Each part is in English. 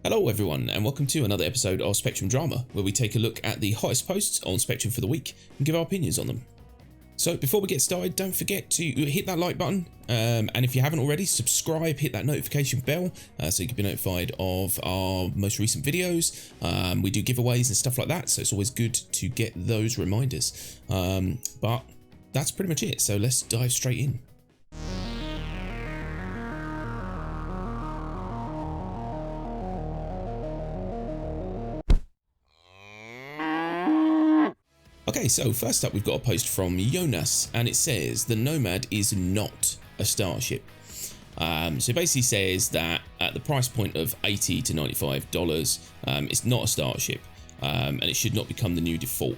Hello everyone and welcome to another episode of Spectrum Drama, where we take a look at the hottest posts on Spectrum for the week and give our opinions on them. So before we get started, don't forget to hit that like button, and if you haven't already, subscribe, hit that notification bell so you can be notified of our most recent videos. We do giveaways and stuff like that, so it's always good to get those reminders. But that's pretty much it, so let's dive straight in. Okay, so first up we've got a post from Jonas, and it says the Nomad is not a starship. So it basically says that at the price point of $80 to $95, it's not a starship, and it should not become the new default.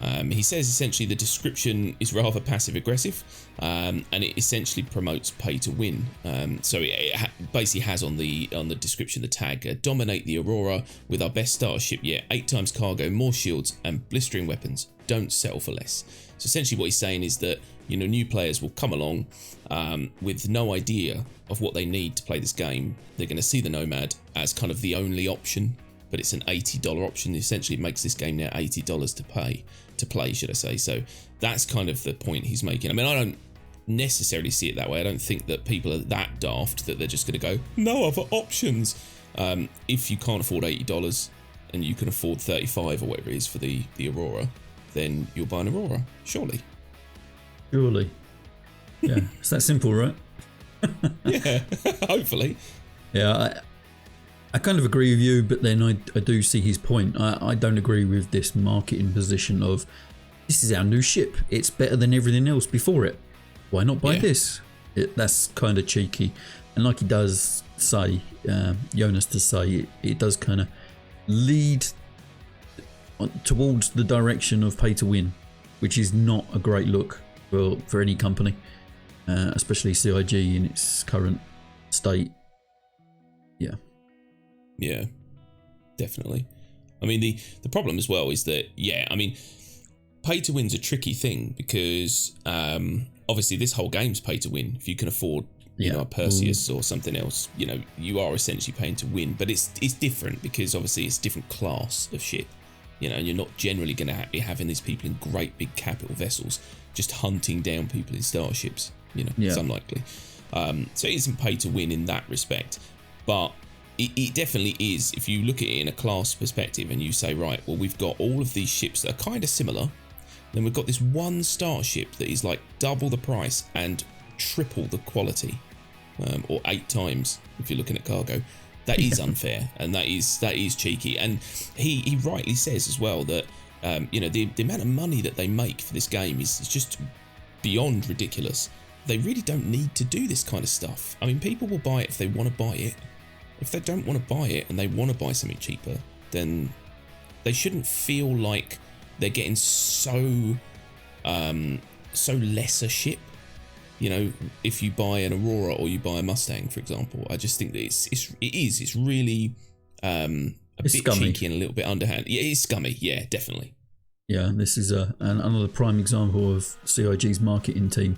He says essentially the description is rather passive aggressive, and it essentially promotes pay to win. So it basically has on the description the tag dominate the Aurora with our best starship yet, 8 times cargo, more shields and blistering weapons. Don't settle for less. So essentially what he's saying is that, you know, new players will come along with no idea of what they need to play this game. They're going to see the Nomad as kind of the only option, but it's an $80 option. Essentially it makes this game now $80 to play, should I say. So that's kind of the point he's making. I mean, I don't necessarily see it that way. I don't think that people are that daft that they're just going to go, no other options. If you can't afford $80 and you can afford $35 or whatever it is for the Aurora, then you'll buy an Aurora, surely. Surely. Yeah, it's that simple, right? Yeah, hopefully. Yeah, I kind of agree with you, but then I do see his point. I don't agree with this marketing position of, this is our new ship. It's better than everything else before it. Why not buy this? That's kind of cheeky. And like he does say, Jonas does say, it does kind of lead towards the direction of pay to win, which is not a great look for any company, especially CIG in its current state. Yeah, definitely. I mean, the problem as well is that, I mean, pay to win's a tricky thing because obviously this whole game's pay to win. If you can afford you know, a Perseus or something else, you know, you are essentially paying to win, but it's different because obviously it's a different class of ship. You know, and you're not generally going to be having these people in great big capital vessels just hunting down people in starships. You know, it's unlikely. So it isn't pay to win in that respect. But it definitely is, if you look at it in a class perspective and you say, right, well, we've got all of these ships that are kind of similar. Then we've got this one starship that is like double the price and triple the quality, or 8 times if you're looking at cargo. That is unfair, and that is cheeky. And he rightly says as well that you know, the amount of money that they make for this game is just beyond ridiculous. They really don't need to do this kind of stuff. I mean, people will buy it if they want to buy it. If they don't want to buy it and they want to buy something cheaper, then they shouldn't feel like they're getting so lesser ship. You know, if you buy an Aurora or you buy a Mustang, for example, I just think that it's really it's bit scummy. Cheeky and a little bit underhand. Yeah, it's scummy. Yeah, definitely. Yeah, this is another prime example of CIG's marketing team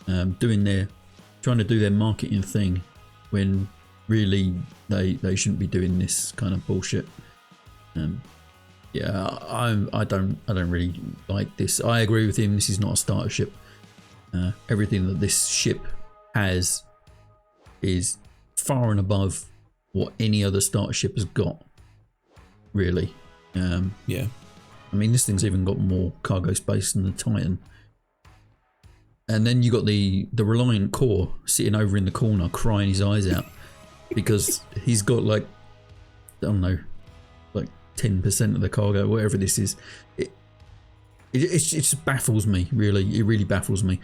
trying to do their marketing thing when really they shouldn't be doing this kind of bullshit. I don't really like this. I agree with him. This is not a starter ship. Everything that this ship has is far and above what any other starter ship has got, really. I mean, this thing's even got more cargo space than the Titan. And then you got the Reliant core sitting over in the corner crying his eyes out because he's got like, I don't know, like 10% of the cargo, whatever this is. It just baffles me, really. It really baffles me.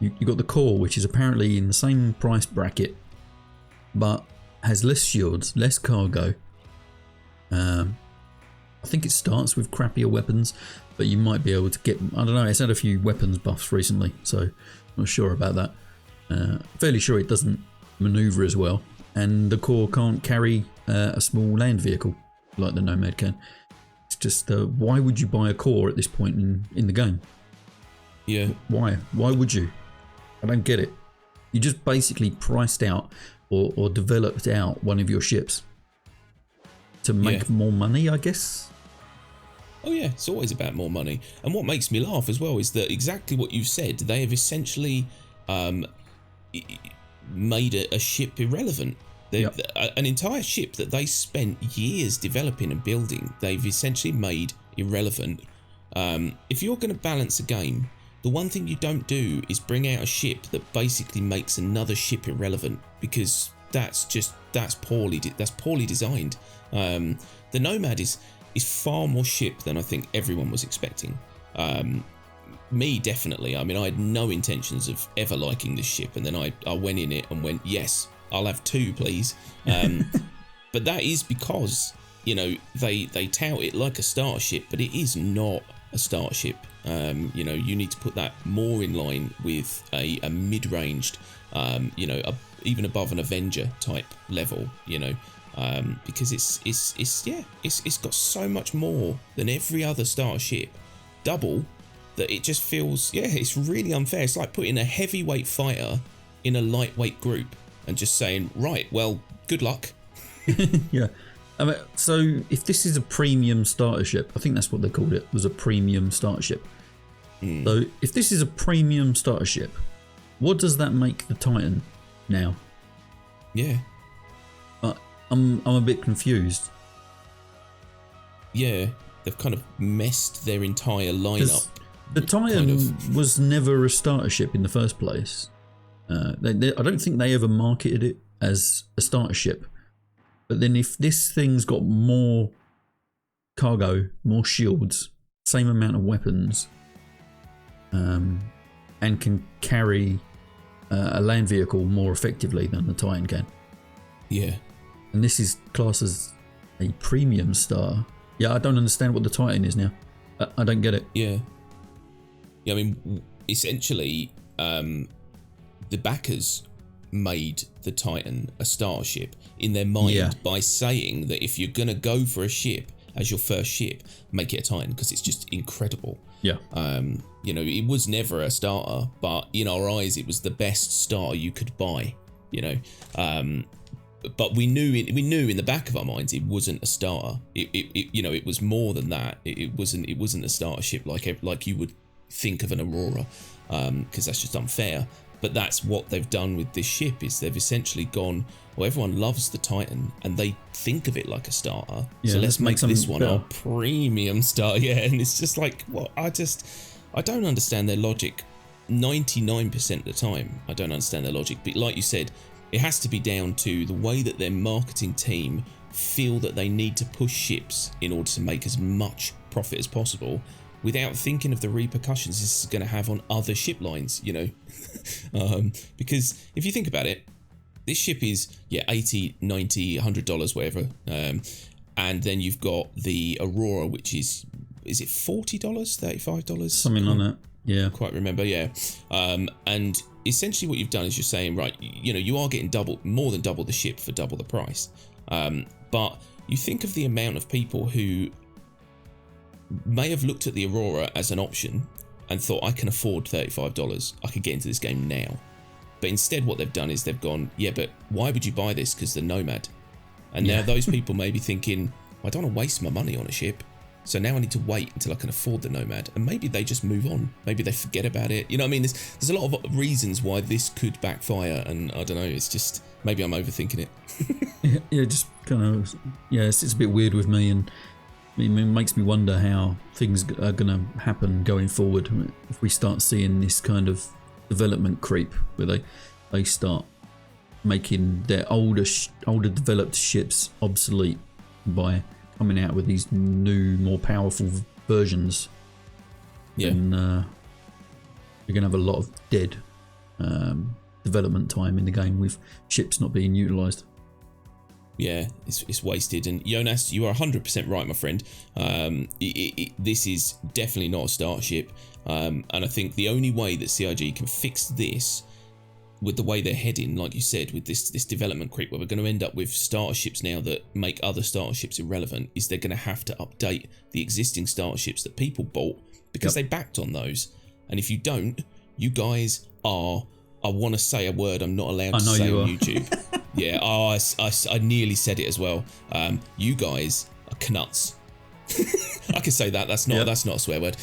You got the core, which is apparently in the same price bracket, but has less shields, less cargo. I think it starts with crappier weapons, but you might be able to get, I don't know, it's had a few weapons buffs recently, so I'm not sure about that. Fairly sure it doesn't maneuver as well, and the core can't carry a small land vehicle like the Nomad can. Just why would you buy a core at this point in the game? Yeah. Why would you? I don't get it. You just basically priced out or developed out one of your ships. to make more money, I guess. Oh yeah, it's always about more money. And what makes me laugh as well is that exactly what you said, they have essentially made a ship irrelevant. An entire ship that they spent years developing and building, they've essentially made irrelevant. If you're going to balance a game, the one thing you don't do is bring out a ship that basically makes another ship irrelevant, because that's poorly designed. The Nomad is far more ship than I think everyone was expecting. Me, definitely. I mean, I had no intentions of ever liking this ship, and then I went in it and went, yes, I'll have 2, please. But that is because, you know, they tout it like a starship, but it is not a starship. You know, you need to put that more in line with a mid-ranged, you know, even above an Avenger type level, you know. Because it's got so much more than every other starship, double, that it just feels, it's really unfair. It's like putting a heavyweight fighter in a lightweight group and just saying, right, well, good luck. Yeah. I mean, so if this is a premium starter ship, I think that's what they called it, was a premium starter ship. So if this is a premium starter ship, what does that make the Titan now? Yeah. I'm a bit confused. Yeah, they've kind of messed their entire lineup. The Titan was never a starter ship in the first place. I don't think they ever marketed it as a starter ship. But then if this thing's got more cargo, more shields, same amount of weapons, and can carry a land vehicle more effectively than the Titan can. Yeah. And this is classed as a premium star. Yeah, I don't understand what the Titan is now. I don't get it. Yeah. I mean, essentially, the backers made the Titan a starship in their mind by saying that if you're going to go for a ship as your first ship, make it a Titan, because it's just incredible. Yeah. You know, it was never a starter, but in our eyes, it was the best starter you could buy, you know. But we knew in the back of our minds it wasn't a starter. It you know, it was more than that. It wasn't a starter ship like you would think of an Aurora, because that's just unfair. But that's what they've done with this ship, is they've essentially gone, well, everyone loves the Titan and they think of it like a starter, so let's make this one our premium star. Yeah, and it's just like, well, I don't understand their logic. 99% of the time I don't understand their logic, but like you said, it has to be down to the way that their marketing team feel that they need to push ships in order to make as much profit as possible, without thinking of the repercussions this is going to have on other ship lines, you know. Because if you think about it, this ship is $80, $90, $100, whatever, and then you've got the Aurora, which is it $40, $35, something like that. Yeah, quite remember. And essentially what you've done is you're saying, right, you know, you are getting more than double the ship for double the price, but you think of the amount of people who may have looked at the Aurora as an option and thought, I can afford $35, I could get into this game now. But instead what they've done is they've gone, but why would you buy this? Because the Nomad. And now those people may be thinking, I don't want to waste my money on a ship, so now I need to wait until I can afford the Nomad. And maybe they just move on, maybe they forget about it, you know what I mean? There's a lot of reasons why this could backfire, and I don't know, it's just, maybe I'm overthinking it. Just kind of, it's a bit weird with me, and it makes me wonder how things are going to happen going forward if we start seeing this kind of development creep, where they start making their older developed ships obsolete by coming out with these new, more powerful versions. And you're going to have a lot of dead development time in the game with ships not being utilised. Yeah, it's wasted. And Jonas, you are 100% right, my friend. This is definitely not a starship. And I think the only way that CIG can fix this, with the way they're heading, like you said, with this development creep, where we're going to end up with starter ships now that make other starter ships irrelevant, is they're going to have to update the existing starter ships that people bought, because they backed on those. And if you don't, you guys are, I want to say a word I'm not allowed to say on YouTube. Yeah. Oh, I nearly said it as well. You guys are knuts. I can say that. That's not a swear word.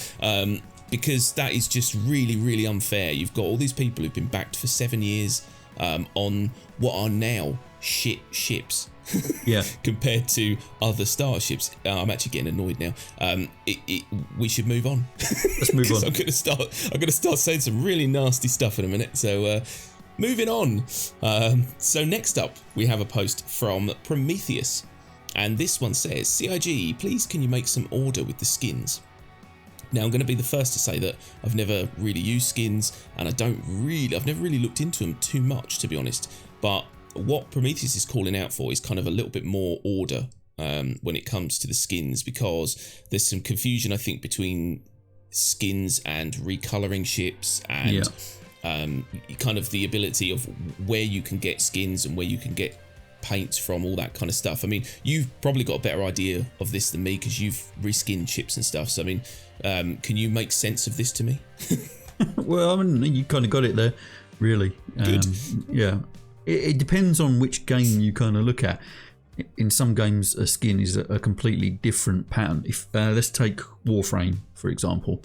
Because that is just really, really unfair. You've got all these people who've been backed for 7 years on what are now shit ships. Yeah. Compared to other starships. I'm actually getting annoyed now. We should move on. Let's move on. I'm gonna start saying some really nasty stuff in a minute. So moving on. So next up we have a post from Prometheus, and this one says, CIG, please can you make some order with the skins? Now I'm going to be the first to say that I've never really used skins, and I've never really looked into them too much, to be honest. But what Prometheus is calling out for is kind of a little bit more order when it comes to the skins, because there's some confusion, I think, between skins and recoloring ships, and kind of the ability of where you can get skins and where you can get paints from, all that kind of stuff. I mean, you've probably got a better idea of this than me because you've reskinned ships and stuff. So I mean, can you make sense of this to me? Well, I mean, you kind of got it there, really. Good. Yeah. It depends on which game you kind of look at. In some games, a skin is a completely different pattern. If let's take Warframe, for example.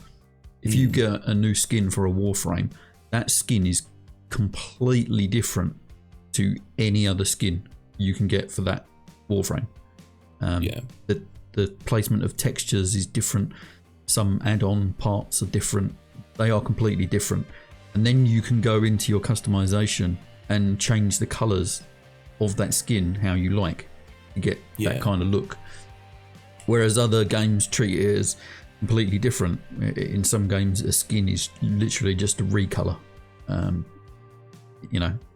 If you get a new skin for a Warframe, that skin is completely different to any other skin you can get for that Warframe. The placement of textures is different. Some add-on parts are different. They are completely different. And then you can go into your customization and change the colours of that skin how you like. You get that kind of look. Whereas other games treat it as completely different. In some games, a skin is literally just a recolor.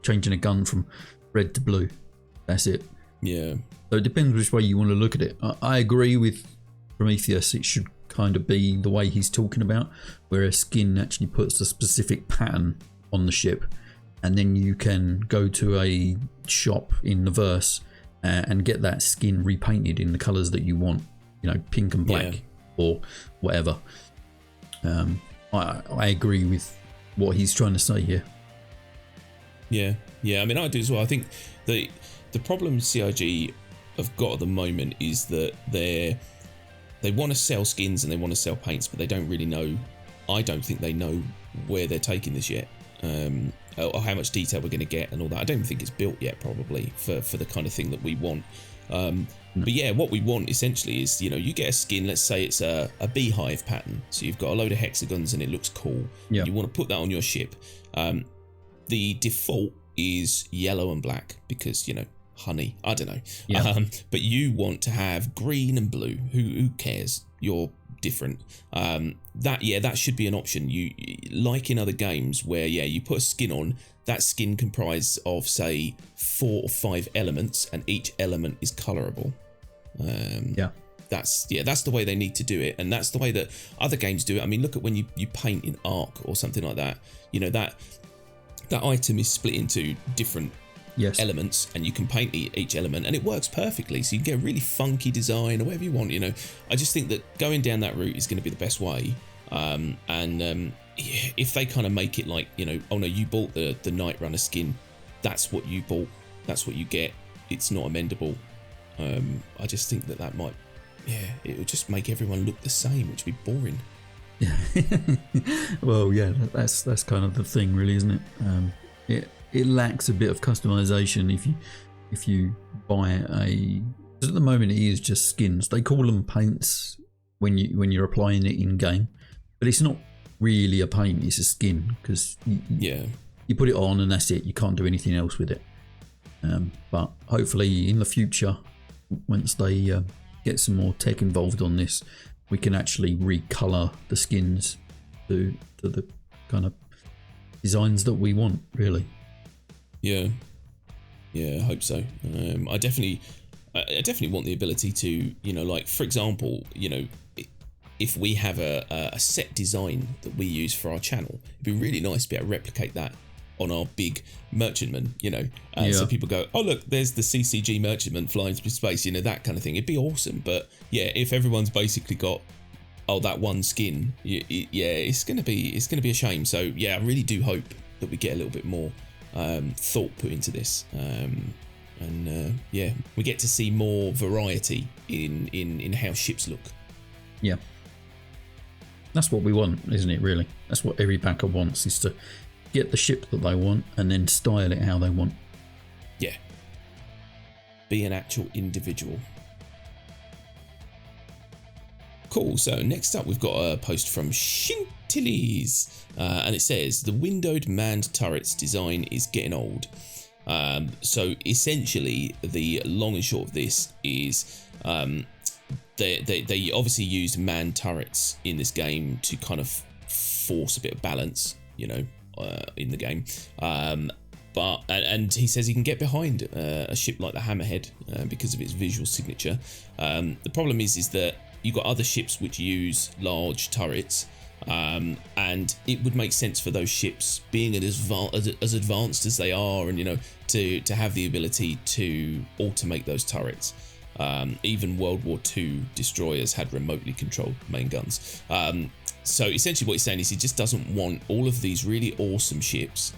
Changing a gun from red to blue. That's it. Yeah. So it depends which way you want to look at it. I agree with Prometheus. It should kind of be the way he's talking about, where a skin actually puts a specific pattern on the ship, and then you can go to a shop in the verse and get that skin repainted in the colours that you want, pink and black or whatever. I agree with what he's trying to say here. Yeah. I mean, I do as well. I think the problem CIG have got at the moment is that they want to sell skins and they want to sell paints, but they don't really know. I don't think they know where they're taking this yet. Or how much detail we're going to get and all that. I don't think it's built yet, probably, for the kind of thing that we want. But yeah, what we want essentially is, you get a skin, let's say it's a beehive pattern. So you've got a load of hexagons and it looks cool. Yeah. You want to put that on your ship. The default is yellow and black because, honey, I don't know. Yeah. But you want to have green and blue. Who cares? You're different. That should be an option. You, like in other games where you put a skin on, that skin comprises of say 4 or 5 elements, and each element is colorable. That's the way they need to do it, and that's the way that other games do it. I mean, look at when you paint in Arc or something like that. That item is split into different elements, and you can paint each element, and it works perfectly. So you can get a really funky design or whatever you want. I just think that going down that route is going to be the best way. If they kind of make it like, oh no, you bought the Night Runner skin, that's what you bought, that's what you get. It's not amendable. I just think that might, it would just make everyone look the same, which would be boring. Well, that's kind of the thing, really, isn't it? It lacks a bit of customization if you buy because at the moment it is just skins. They call them paints when you're applying it in game, but it's not really a paint, it's a skin, because you put it on and that's it. You can't do anything else with it. But hopefully in the future, once they get some more tech involved on this, we can actually recolor the skins to the kind of designs that we want, really. Yeah, I hope so. I definitely want the ability to, like, for example, if we have a set design that we use for our channel, it'd be really nice to be able to replicate that on our big merchantman, so people go, oh look, there's the CCG merchantman flying through space, that kind of thing. It'd be awesome. But if everyone's basically got that one skin, it's gonna be a shame. So I really do hope that we get a little bit more thought put into this. And yeah, we get to see more variety in how ships look. Yeah. That's what we want, isn't it, really? That's what every backer wants, is to get the ship that they want and then style it how they want. Yeah. Be an actual individual. Cool. So next up, we've got a post from Shintillies, and it says the windowed manned turrets design is getting old. So essentially, the long and short of this is they obviously used manned turrets in this game to kind of force a bit of balance, in the game. But he says he can get behind a ship like the Hammerhead because of its visual signature. The problem is that you've got other ships which use large turrets, and it would make sense for those ships, being as advanced as they are, and to have the ability to automate those turrets. Even World War II destroyers had remotely controlled main guns. So essentially what he's saying is he just doesn't want all of these really awesome ships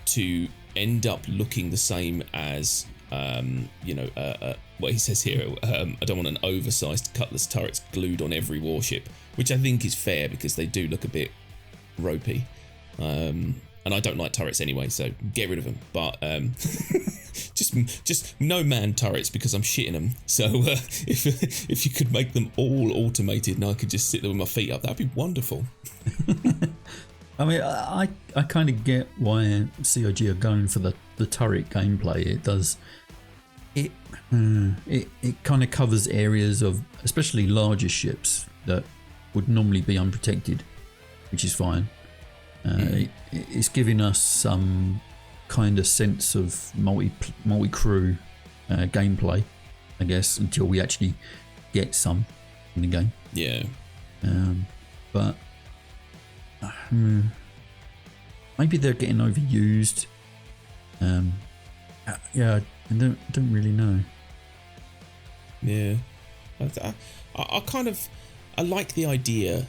to end up looking the same as what he says here. I don't want an oversized Cutlass turrets glued on every warship, which I think is fair because they do look a bit ropey. And I don't like turrets anyway, so get rid of them. But just no manned turrets because I'm shitting them. So if you could make them all automated and I could just sit there with my feet up, that'd be wonderful. I mean, I kind of get why CIG are going for the turret gameplay. It does. It kind of covers areas of especially larger ships that would normally be unprotected, which is fine. It's giving us some kind of sense of multi-crew gameplay, I guess, until we actually get some in the game. Yeah. But maybe they're getting overused. Yeah, I don't really know. Yeah, I kind of like the idea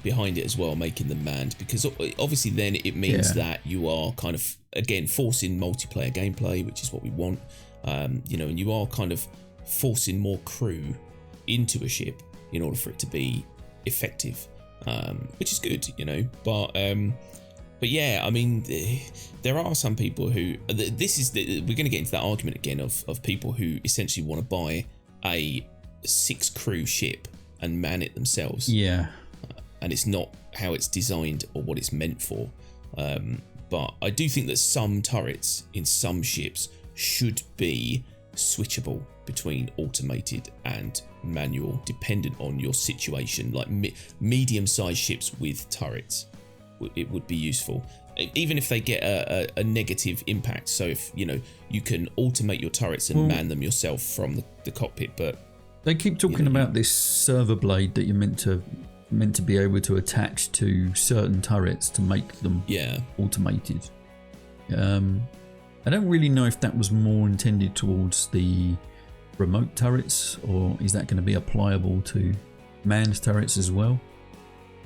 behind it as well, making them manned, because obviously then it means that you are kind of again forcing multiplayer gameplay, which is what we want. And you are kind of forcing more crew into a ship in order for it to be effective, which is good, But yeah, I mean, there are some people who we're going to get into that argument again of people who essentially want to buy a 6-crew ship and man it themselves. Yeah. And it's not how it's designed or what it's meant for. But I do think that some turrets in some ships should be switchable between automated and manual, dependent on your situation. Like medium-sized ships with turrets, it would be useful, even if they get a negative impact. So if you can automate your turrets and man them yourself from the cockpit, but they keep talking about this server blade that you're meant to be able to attach to certain turrets to make them automated. I don't really know if that was more intended towards the remote turrets, or is that going to be applicable to manned turrets as well?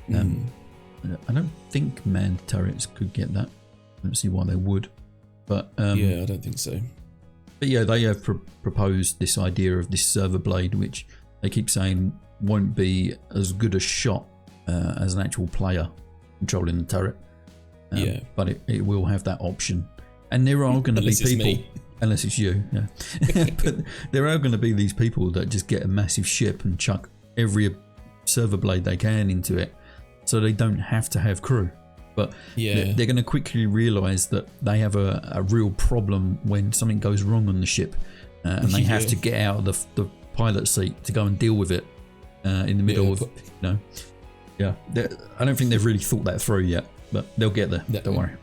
I don't think manned turrets could get that. I don't see why they would. But I don't think so. But yeah, they have proposed this idea of this server blade, which they keep saying won't be as good a shot as an actual player controlling the turret. But it will have that option. And there are going to be people, unless it's you, but there are going to be these people that just get a massive ship and chuck every server blade they can into it, so they don't have to have crew. But they're going to quickly realise that they have a real problem when something goes wrong on the ship, and they have to get out of the pilot seat to go and deal with it in the middle of, I don't think they've really thought that through yet, but they'll get there. Don't worry.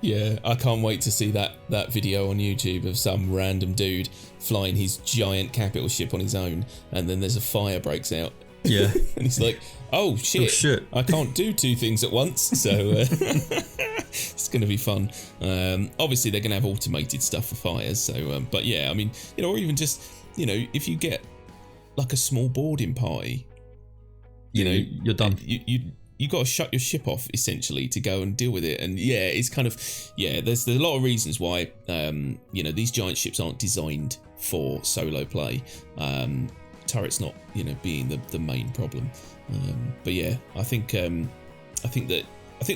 Yeah, I can't wait to see that video on YouTube of some random dude flying his giant capital ship on his own, and then there's a fire breaks out. Yeah. And he's like, oh shit, I can't do 2 things at once. So it's going to be fun. Obviously, they're going to have automated stuff for fires. So, but yeah, I mean, or even just, if you get like a small boarding party, you're done. you got to shut your ship off essentially to go and deal with it. And yeah, it's kind of, yeah, there's a lot of reasons why you know, these giant ships aren't designed for solo play. Turrets not, you know, being the main problem. But yeah, I think the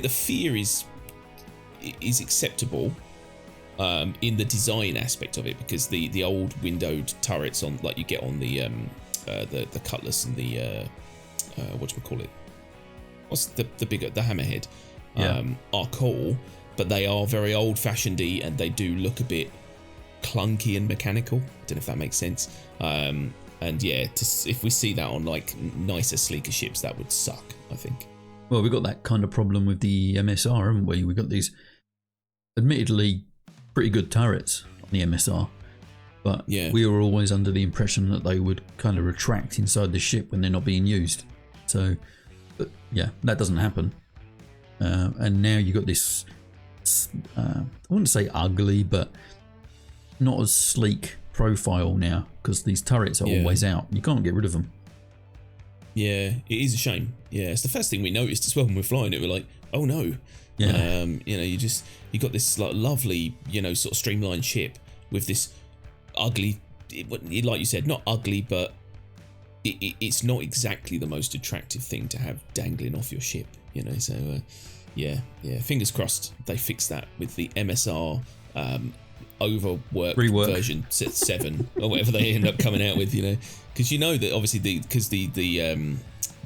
fear is acceptable in the design aspect of it, because the old windowed turrets on, like you get on the Cutlass and the whatchamacallit, what's the bigger, the Hammerhead, are cool, but they are very old fashionedy and they do look a bit clunky and mechanical. I don't know if that makes sense. And yeah, if we see that on like nicer, sleeker ships, that would suck, I think. Well, we've got that kind of problem with the MSR, haven't we? We've got these admittedly pretty good turrets on the MSR, but we were always under the impression that they would kind of retract inside the ship when they're not being used. So, but yeah, that doesn't happen. And now you've got this, I wouldn't say ugly, but not as sleek profile now, because these turrets are always out. You can't get rid of them. Yeah, it is a shame. Yeah, it's the first thing we noticed as well when we're flying it. We're like, oh no. Yeah. You know, you got this like lovely, you know, sort of streamlined ship with this ugly, like you said, not ugly, but it's not exactly the most attractive thing to have dangling off your ship, you know. So yeah, fingers crossed they fix that with the MSR overworked version 7 or whatever they end up coming out with, you know, because you know that obviously the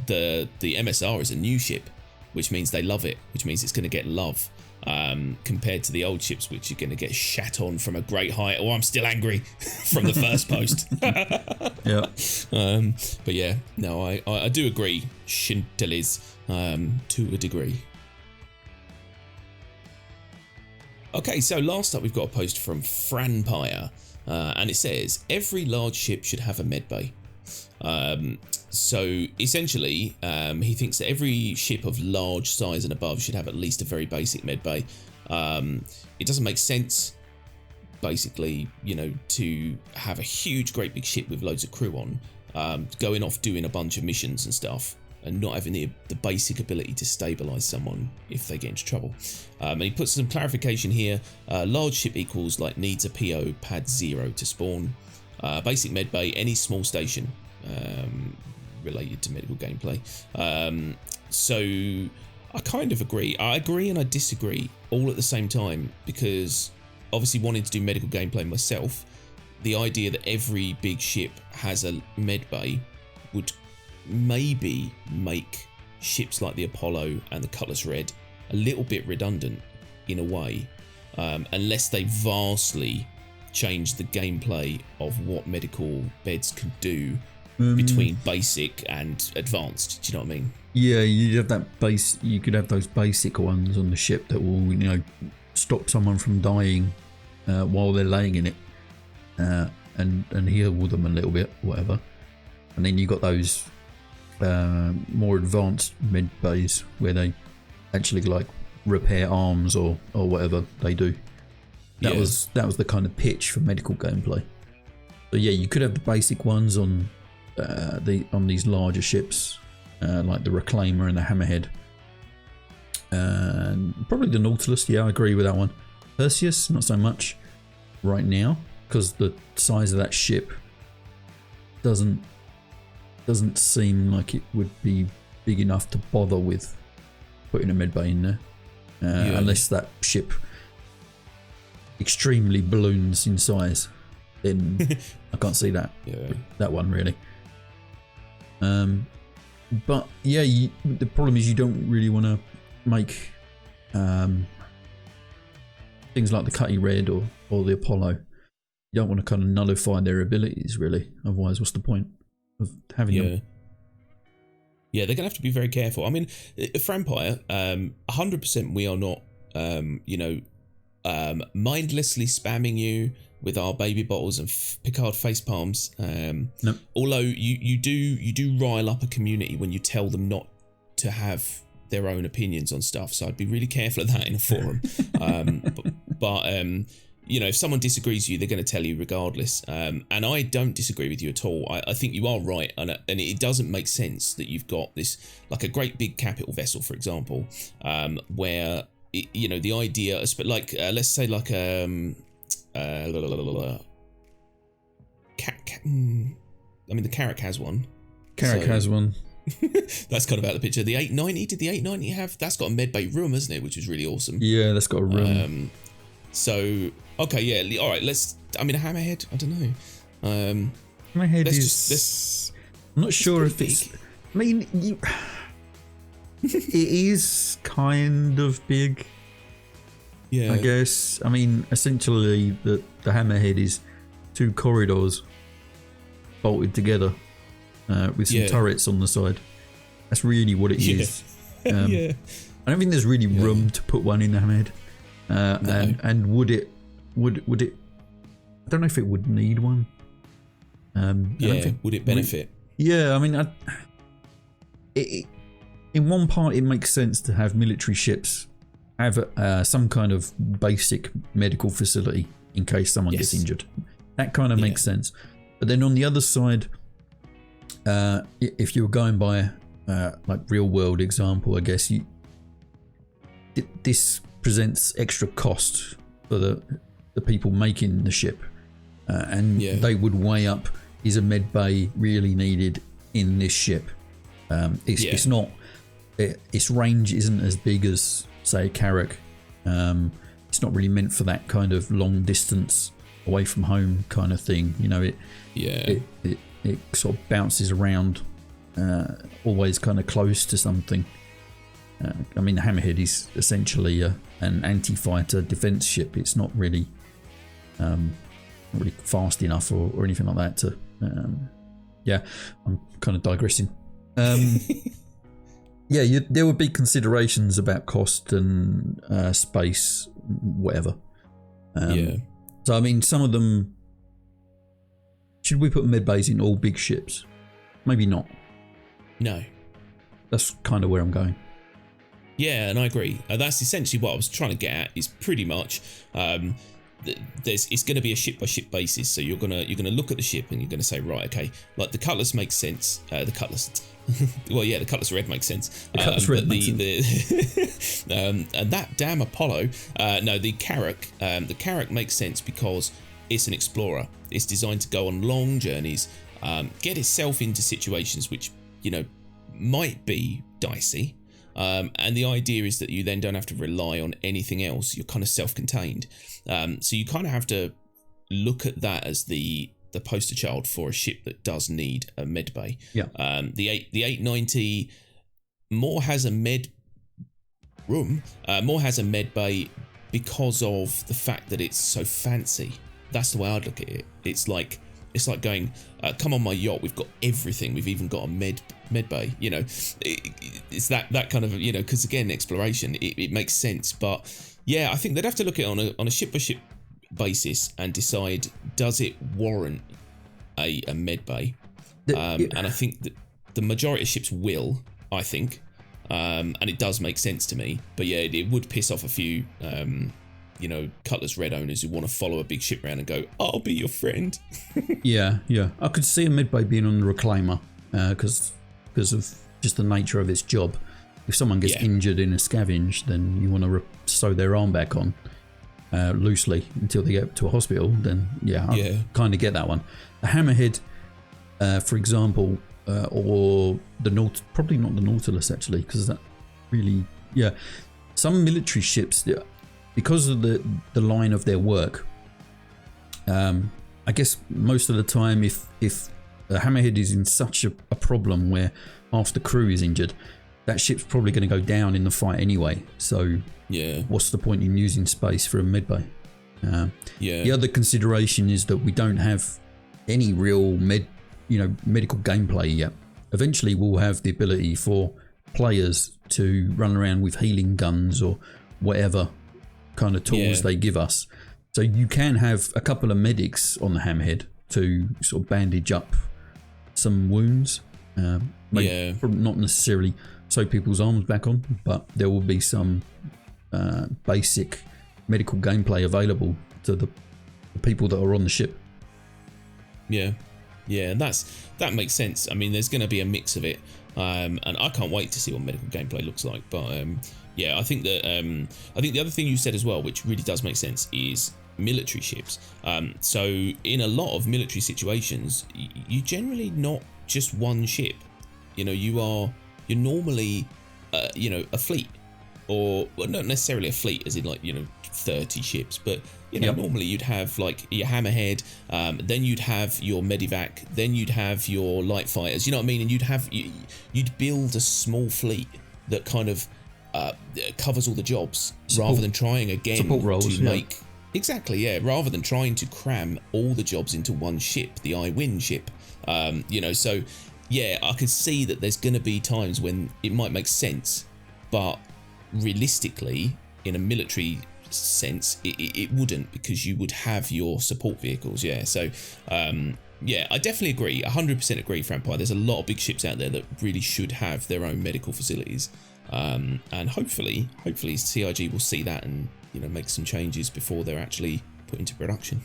MSR is a new ship, which means they love it, which means it's going to get love, compared to the old ships, which are going to get shat on from a great height. Oh, I'm still angry from the first post. But yeah, no, I do agree, Shintelis, to a degree. Okay, so last up we've got a post from Franpire, and it says, every large ship should have a medbay. So essentially, he thinks that every ship of large size and above should have at least a very basic medbay. It doesn't make sense, basically, you know, to have a huge, great big ship with loads of crew on, going off doing a bunch of missions and stuff, and not having the basic ability to stabilise someone if they get into trouble. And he puts some clarification here. Large ship equals like needs a PO pad 0 to spawn. Basic medbay, any small station related to medical gameplay. So I kind of agree. I agree and I disagree all at the same time, because obviously wanting to do medical gameplay myself, the idea that every big ship has a medbay would maybe make ships like the Apollo and the Cutlass Red a little bit redundant in a way, unless they vastly change the gameplay of what medical beds can do between basic and advanced. Do you know what I mean? Yeah, you'd have that base. You could have those basic ones on the ship that will, you know, stop someone from dying while they're laying in it, and heal them a little bit, whatever. And then you got those more advanced med bays where they actually like repair arms or whatever they do. That was the kind of pitch for medical gameplay. So yeah, you could have the basic ones on these larger ships, like the Reclaimer and the Hammerhead, and probably the Nautilus. Yeah, I agree with that one. Perseus, not so much right now, because the size of that ship doesn't seem like it would be big enough to bother with putting a medbay in there, unless that ship extremely balloons in size. Then I can't see that one really. But yeah, the problem is you don't really want to make things like the Cutty Red or the Apollo. You don't want to kind of nullify their abilities, really. Otherwise, what's the point of having them? Yeah, they're going to have to be very careful. I mean, Franpire, 100% we are not, mindlessly spamming you with our baby bottles and Picard face palms. Nope. Although you do rile up a community when you tell them not to have their own opinions on stuff. So I'd be really careful of that in a forum. if someone disagrees with you, they're going to tell you regardless. And I don't disagree with you at all. I think you are right, and it doesn't make sense that you've got this, like a great big capital vessel, for example, where the idea, like let's say like the Carrack has one. Carrack has one. That's kind of out of the picture. The 890, did the 890 have? That's got a medbay room, hasn't it? Which is really awesome. Yeah, that's got a room. So okay, yeah, all right. A hammerhead. I don't know. Hammerhead I'm not sure if it's. I mean, it is kind of big. Yeah. I guess. I mean, essentially, the hammerhead is 2 corridors bolted together with some turrets on the side. That's really what it is. I don't think there's really room to put one in the hammerhead. No. And would it? I don't know if it would need one. Would it benefit? I mean, in one part, it makes sense to have military ships have some kind of basic medical facility in case someone gets injured. That kind of makes sense. But then on the other side, if you were going by like real world example, I guess this presents extra cost for the people making the ship, and they would weigh up: is a med bay really needed in this ship? It's not. Its range isn't as big as, say, Carrack. It's not really meant for that kind of long distance away from home kind of thing. It sort of bounces around, always kind of close to something. I mean, the Hammerhead is essentially an anti-fighter defense ship. It's not really fast enough or anything like that to. I'm kind of digressing. There would be considerations about cost and space, whatever. So I mean, some of them. Should we put med bays in all big ships? Maybe not. No. That's kind of where I'm going. Yeah, and I agree. That's essentially what I was trying to get at. Is pretty much it's going to be a ship by ship basis. So you're gonna look at the ship and you're gonna say, right, okay, like the Cutlass makes sense. The Cutlass Red makes sense. And that damn Apollo. The Carrack makes sense because it's an explorer. It's designed to go on long journeys, get itself into situations which might be dicey. And the idea is that you then don't have to rely on anything else. You're kind of self-contained. So you kind of have to look at that as the poster child for a ship that does need a med bay. Yeah. The 890 more has a med room, more has a med bay because of the fact that it's so fancy. That's the way I'd look at it. It's like going, come on my yacht, we've got everything. We've even got a med bay. It's that kind of, because again, exploration, it makes sense. But yeah, I think they'd have to look at it on a ship by ship basis and decide, does it warrant a med bay? And I think that the majority of ships will, I think, and it does make sense to me. But yeah, it would piss off a few Cutlass Red owners who want to follow a big ship around and go, I'll be your friend. Yeah. I could see a medbay being on the Reclaimer because of just the nature of its job. If someone gets injured in a scavenge, then you want to sew their arm back on loosely until they get to a hospital. Then I kind of get that one. The Hammerhead, for example, or the probably not the Nautilus actually, because that really some military ships. Because of the line of their work, I guess most of the time, if the Hammerhead is in such a problem where half the crew is injured, that ship's probably going to go down in the fight anyway. So, what's the point in using space for a medbay? The other consideration is that we don't have any real medical gameplay yet. Eventually, we'll have the ability for players to run around with healing guns or whatever kind of tools they give us. So you can have a couple of medics on the Hammerhead to sort of bandage up some wounds. Probably not necessarily sew people's arms back on, but there will be some basic medical gameplay available to the people that are on the ship. Yeah, and that makes sense. I mean, there's going to be a mix of it, and I can't wait to see what medical gameplay looks like. But yeah, I think that the other thing you said as well, which really does make sense, is military ships. So in a lot of military situations, you generally not just one ship. You know, you're normally a fleet, or well, not necessarily a fleet as in like 30 ships, but normally you'd have like your hammerhead, then you'd have your medivac, then you'd have your light fighters, you know what I mean, and you'd build a small fleet that kind of covers all the jobs, rather than trying again support roles, to make rather than trying to cram all the jobs into one ship, the I win ship. So yeah, I can see that there's going to be times when it might make sense, but realistically, in a military sense, it wouldn't, because you would have your support vehicles. Yeah, so yeah, I definitely agree, 100% agree, Frampire. There's a lot of big ships out there that really should have their own medical facilities, and hopefully CIG will see that and make some changes before they're actually put into production.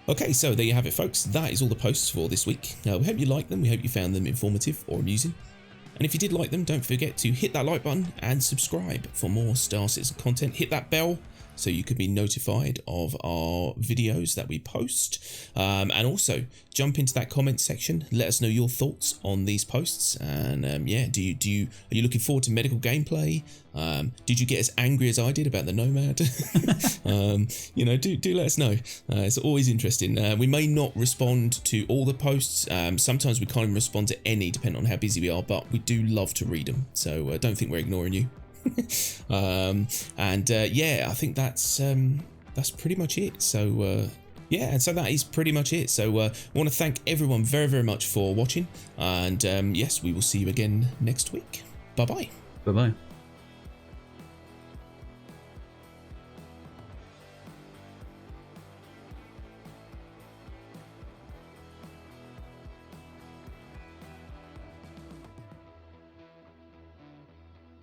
Okay, so there you have it, folks. That is all the posts for this week. We hope you liked them. We hope you found them informative or amusing. And if you did like them, don't forget to hit that like button and subscribe for more Star Citizen content. Hit that bell so you can be notified of our videos that we post. And also jump into that comment section. Let us know your thoughts on these posts. And yeah, are you looking forward to medical gameplay? Did you get as angry as I did about the Nomad? Do let us know. It's always interesting. We may not respond to all the posts. Sometimes we can't even respond to any, depending on how busy we are, but we do love to read them. So don't think we're ignoring you. Yeah, I think that's pretty much it. So yeah, and so that is pretty much it. So I want to thank everyone very, very much for watching, and yes, we will see you again next week. Bye bye.